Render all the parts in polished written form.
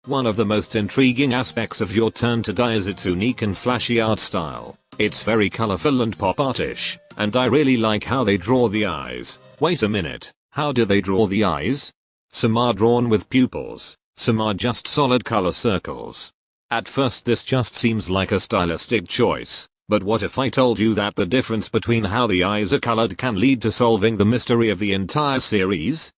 One of the most intriguing aspects of Your Turn to Die is its unique and flashy art style. It's very colorful and pop artish, and I really like how they draw the eyes. Wait a minute, how do they draw the eyes? Some are drawn with pupils, some are just solid color circles. At first this just seems like a stylistic choice, but what if I told you that the difference between how the eyes are colored can lead to solving the mystery of the entire series?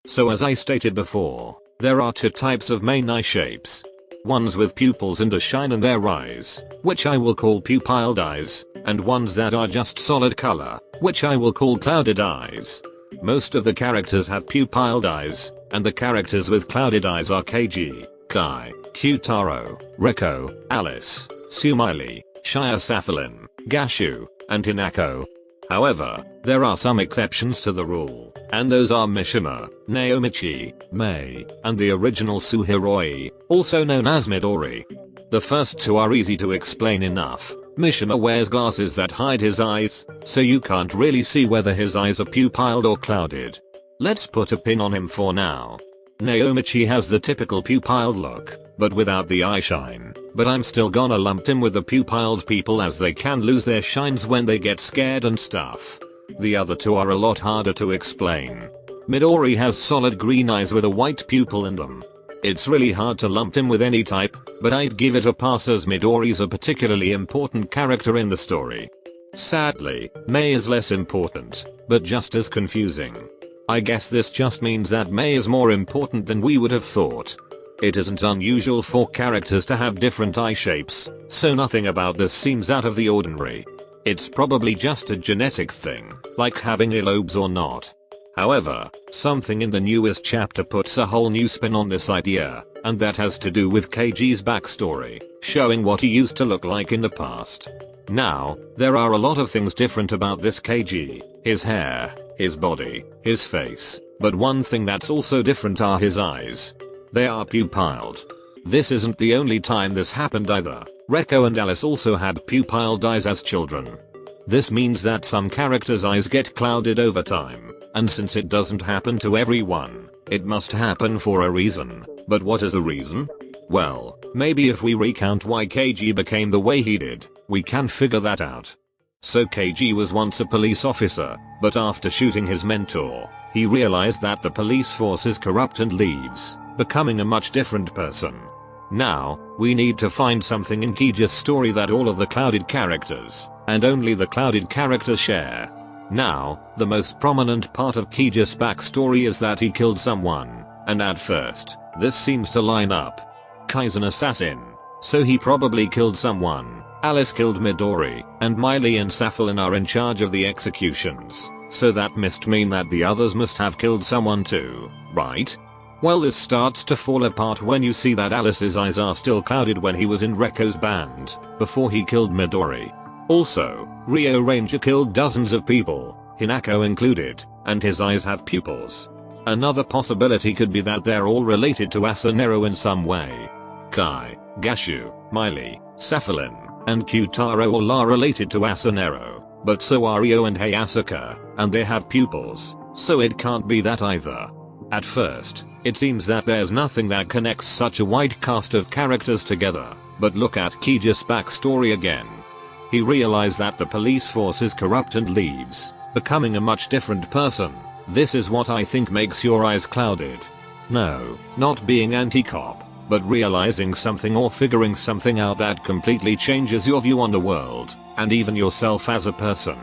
So as I stated before, there are two types of main eye shapes. Ones with pupils and a shine in their eyes, which I will call pupilled eyes, and ones that are just solid color, which I will call clouded eyes. Most of the characters have pupilled eyes, and the characters with clouded eyes are Keiji, Kai, Q-Taro, Reko, Alice, Sumiley, Shia Safalin, Gashu, and Hinako. However, there are some exceptions to the rule, and those are Mishima, Naomichi, Mei, and the original Suhiroi, also known as Midori. The first two are easy to explain enough. Mishima wears glasses that hide his eyes, so you can't really see whether his eyes are pupilled or clouded. Let's put a pin on him for now. Naomichi has the typical pupilled look, but without the eye shine, but I'm still gonna lump him with the pupilled people as they can lose their shines when they get scared and stuff. The other two are a lot harder to explain. Midori has solid green eyes with a white pupil in them. It's really hard to lump him with any type, but I'd give it a pass as Midori's a particularly important character in the story. Sadly, Mei is less important, but just as confusing. I guess this just means that Mei is more important than we would have thought. It isn't unusual for characters to have different eye shapes, so nothing about this seems out of the ordinary. It's probably just a genetic thing, like having earlobes or not. However, something in the newest chapter puts a whole new spin on this idea, and that has to do with Keiji's backstory, showing what he used to look like in the past. Now, there are a lot of things different about this Keiji: his hair, his body, his face, but one thing that's also different are his eyes. They are pupilled. This isn't the only time this happened either. Reko and Alice also had pupilled eyes as children. This means that some characters' eyes get clouded over time, and since it doesn't happen to everyone, it must happen for a reason. But what is the reason? Well, maybe if we recount why Keiji became the way he did, we can figure that out. So Keiji was once a police officer, but after shooting his mentor, he realized that the police force is corrupt and leaves, becoming a much different person. Now, we need to find something in Keiji's story that all of the clouded characters, and only the clouded characters share. Now, the most prominent part of Keiji's backstory is that he killed someone, and at first, this seems to line up. Kai's an assassin, so he probably killed someone. Alice killed Midori, and Miley and Safalin are in charge of the executions, so that must mean that the others must have killed someone too, right? Well, this starts to fall apart when you see that Alice's eyes are still clouded when he was in Reko's band, before he killed Midori. Also, Rio Ranger killed dozens of people, Hinako included, and his eyes have pupils. Another possibility could be that they're all related to Asunero in some way. Kai, Gashu, Miley, Safalin, and Q-Taro all are related to Asunero, but so are Rio and Hayasuka, and they have pupils, so it can't be that either. At first, it seems that there's nothing that connects such a wide cast of characters together, but look at Keiji's backstory again. He realized that the police force is corrupt and leaves, becoming a much different person. This is what I think makes your eyes clouded. No, not being anti-cop, but realizing something or figuring something out that completely changes your view on the world, and even yourself as a person.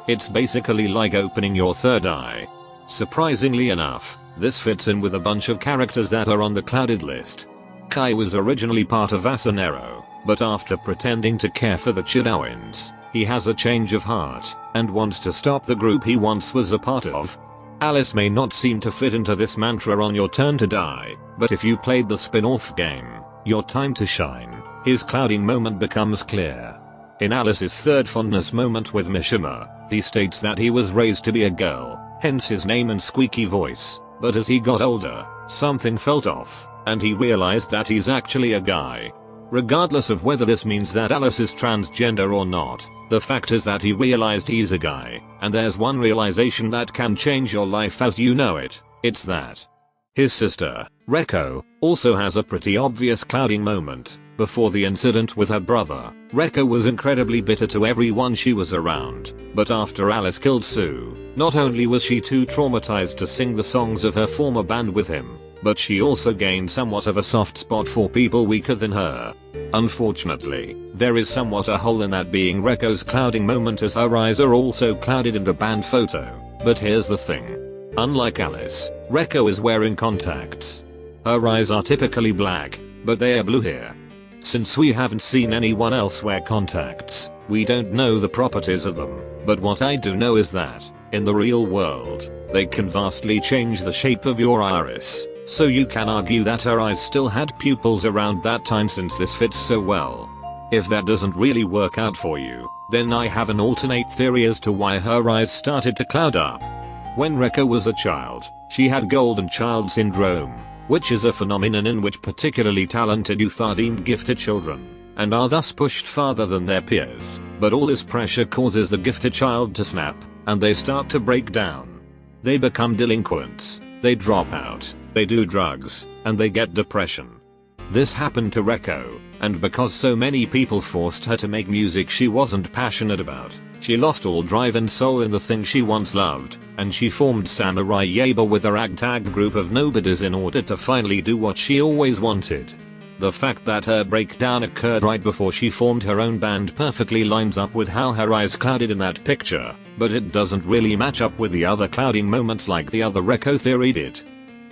It's basically like opening your third eye. Surprisingly enough, this fits in with a bunch of characters that are on the clouded list. Kai was originally part of Asunero, but after pretending to care for the Chidaoins, he has a change of heart, and wants to stop the group he once was a part of. Alice may not seem to fit into this mantra on Your Turn to Die, but if you played the spin-off game, Your Time to Shine, his clouding moment becomes clear. In Alice's third fondness moment with Mishima, He states that he was raised to be a girl, hence his name and squeaky voice, but as he got older, something felt off, and he realized that he's actually a guy. Regardless of whether this means that Alice is transgender or not, the fact is that he realized he's a guy, and there's one realization that can change your life as you know it, it's that. His sister, Reko, also has a pretty obvious clouding moment. Before the incident with her brother, Reko was incredibly bitter to everyone she was around, but after Alice killed Sue, not only was she too traumatized to sing the songs of her former band with him, but she also gained somewhat of a soft spot for people weaker than her. Unfortunately, there is somewhat a hole in that being Reko's clouding moment, as her eyes are also clouded in the band photo. But here's the thing. Unlike Alice, Reko is wearing contacts. Her eyes are typically black, but they are blue here. Since we haven't seen anyone else wear contacts, we don't know the properties of them, but what I do know is that, in the real world, they can vastly change the shape of your iris. So you can argue that her eyes still had pupils around that time, since this fits so well. If that doesn't really work out for you, then I have an alternate theory as to why her eyes started to cloud up. When Reko was a child, she had golden child syndrome, which is a phenomenon in which particularly talented youth are deemed gifted children, and are thus pushed farther than their peers. But all this pressure causes the gifted child to snap, and they start to break down. They become delinquents, they drop out, they do drugs, and they get depression. This happened to Reko, and because so many people forced her to make music she wasn't passionate about, she lost all drive and soul in the thing she once loved, and she formed Samurai Yaba with a ragtag group of nobodies in order to finally do what she always wanted. The fact that her breakdown occurred right before she formed her own band perfectly lines up with how her eyes clouded in that picture, but it doesn't really match up with the other clouding moments like the other Reko theory did.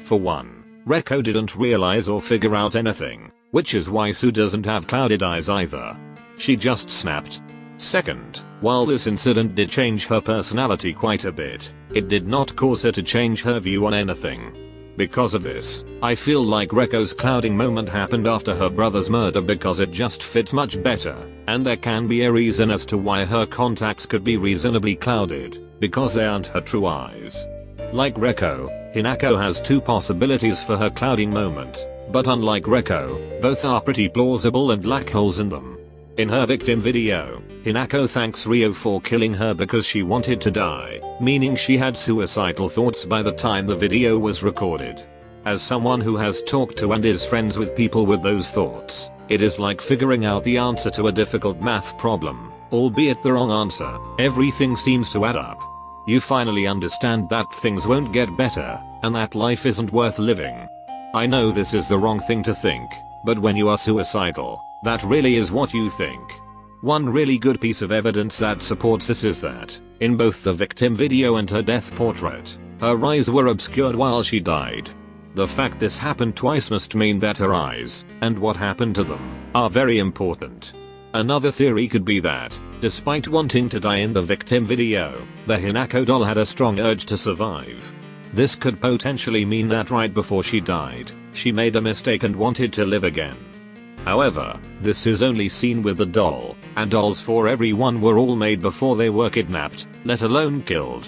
For one, Reko didn't realize or figure out anything, which is why Sue doesn't have clouded eyes either. She just snapped. Second, while this incident did change her personality quite a bit, it did not cause her to change her view on anything. Because of this, I feel like Reko's clouding moment happened after her brother's murder because it just fits much better, and there can be a reason as to why her contacts could be reasonably clouded, because they aren't her true eyes. Like Reko, Hinako has two possibilities for her clouding moment, but unlike Reko, both are pretty plausible and lack holes in them. In her victim video, Hinako thanks Ryo for killing her because she wanted to die, meaning she had suicidal thoughts by the time the video was recorded. As someone who has talked to and is friends with people with those thoughts, it is like figuring out the answer to a difficult math problem, albeit the wrong answer. Everything seems to add up. You finally understand that things won't get better, and that life isn't worth living. I know this is the wrong thing to think, but when you are suicidal, that really is what you think. One really good piece of evidence that supports this is that, in both the victim video and her death portrait, her eyes were obscured while she died. The fact this happened twice must mean that her eyes, and what happened to them, are very important. Another theory could be that, despite wanting to die in the victim video, the Hinako doll had a strong urge to survive. This could potentially mean that right before she died, she made a mistake and wanted to live again. However, this is only seen with the doll, and dolls for everyone were all made before they were kidnapped, let alone killed.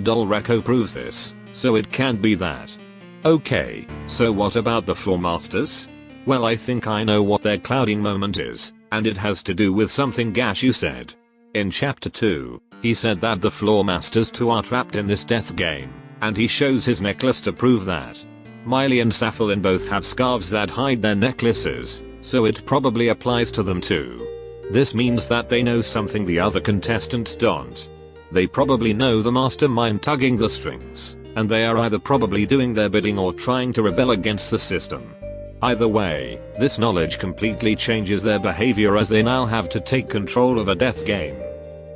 Doll Reko proves this, so it can't be that. Okay, so what about the Floor Masters? Well, I think I know what their clouding moment is, and it has to do with something Gashu said. In chapter 2, he said that the Floor Masters too are trapped in this death game, and he shows his necklace to prove that. Miley and Safalin both have scarves that hide their necklaces, so it probably applies to them too. This means that they know something the other contestants don't. They probably know the mastermind tugging the strings, and they are either probably doing their bidding or trying to rebel against the system. Either way, this knowledge completely changes their behavior as they now have to take control of a death game.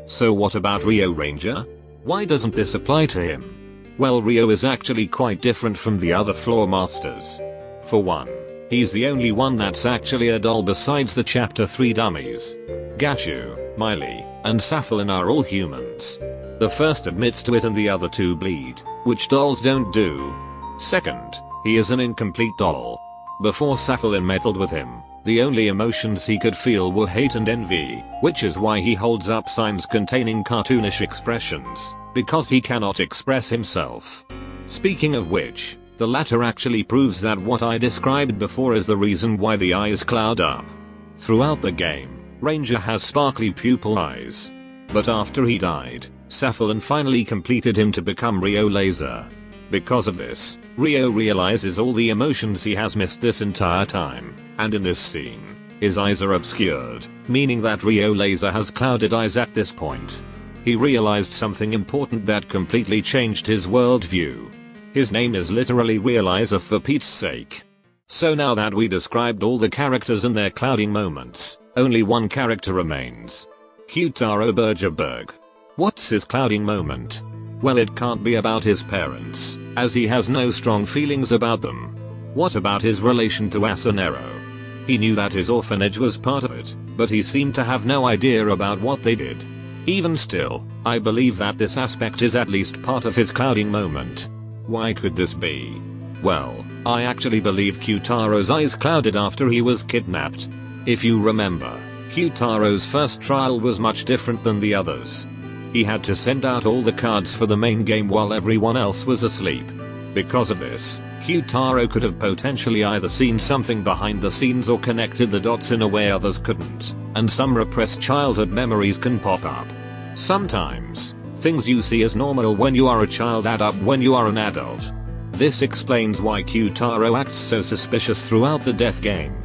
So what about Rio Ranger? Why doesn't this apply to him? Well, Rio is actually quite different from the other Floor Masters. For one, he's the only one that's actually a doll besides the chapter 3 dummies. Gashu, Miley, and Safalin are all humans. The first admits to it and the other two bleed, which dolls don't do. Second, he is an incomplete doll. Before Safalin meddled with him, The only emotions he could feel were hate and envy, which is why he holds up signs containing cartoonish expressions, because he cannot express himself. Speaking of which, the latter actually proves that what I described before is the reason why the eyes cloud up. Throughout the game, Ranger has sparkly pupil eyes. But after he died, Saffron finally completed him to become Rio Laser. Because of this, Rio realizes all the emotions he has missed this entire time, and in this scene, his eyes are obscured, meaning that Rio Laser has clouded eyes at this point. He realized something important that completely changed his worldview. His name is literally Realizer for Pete's sake. So now that we described all the characters and their clouding moments, only one character remains. Q-Taro Bergerberg. What's his clouding moment? Well, it can't be about his parents, as he has no strong feelings about them. What about his relation to Asanero? He knew that his orphanage was part of it, but he seemed to have no idea about what they did. Even still, I believe that this aspect is at least part of his clouding moment. Why could this be? Well, I actually believe Q-Taro's eyes clouded after he was kidnapped. If you remember, Q-Taro's first trial was much different than the others. He had to send out all the cards for the main game while everyone else was asleep. Because of this, Q-Taro could have potentially either seen something behind the scenes or connected the dots in a way others couldn't, and some repressed childhood memories can pop up. Sometimes, things you see as normal when you are a child add up when you are an adult. This explains why Q-Taro acts so suspicious throughout the death game.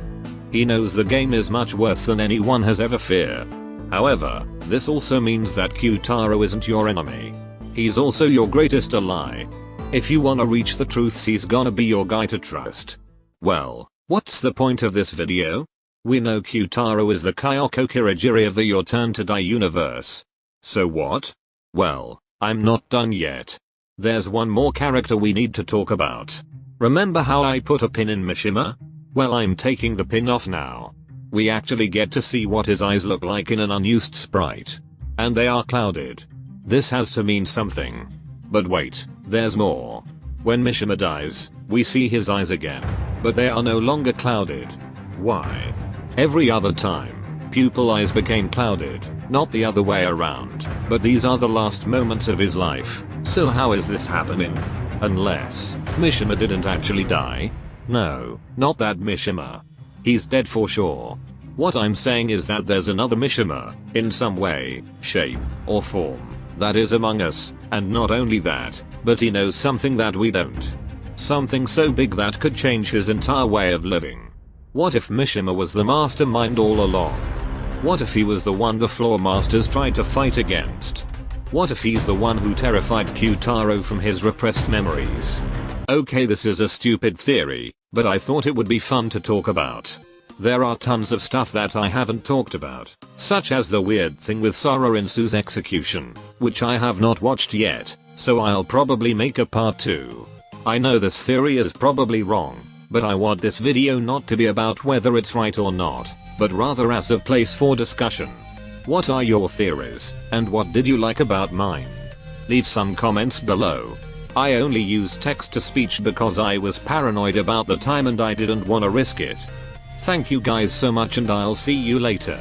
He knows the game is much worse than anyone has ever feared. However, this also means that Q-Taro isn't your enemy. He's also your greatest ally. If you wanna reach the truths, he's gonna be your guy to trust. Well, what's the point of this video? We know Q-Taro is the Kyoko Kirigiri of the Your Turn to Die universe. So what? Well, I'm not done yet. There's one more character we need to talk about. Remember how I put a pin in Mishima? Well, I'm taking the pin off now. We actually get to see what his eyes look like in an unused sprite. And they are clouded. This has to mean something. But wait, there's more. When Mishima dies, we see his eyes again, but they are no longer clouded. Why? Every other time, pupil eyes became clouded, not the other way around, but these are the last moments of his life, so how is this happening? Unless Mishima didn't actually die? No, not that Mishima. He's dead for sure. What I'm saying is that there's another Mishima, in some way, shape, or form, that is among us, and not only that, but he knows something that we don't. Something so big that could change his entire way of living. What if Mishima was the mastermind all along? What if he was the one the Floor Masters tried to fight against? What if he's the one who terrified Q-Taro from his repressed memories? Okay, this is a stupid theory, but I thought it would be fun to talk about. There are tons of stuff that I haven't talked about, such as the weird thing with Sora Insu's execution, which I have not watched yet, so I'll probably make a part 2. I know this theory is probably wrong, but I want this video not to be about whether it's right or not, but rather as a place for discussion. What are your theories, and what did you like about mine? Leave some comments below. I only used text-to-speech because I was paranoid about the time and I didn't wanna risk it. Thank you guys so much and I'll see you later.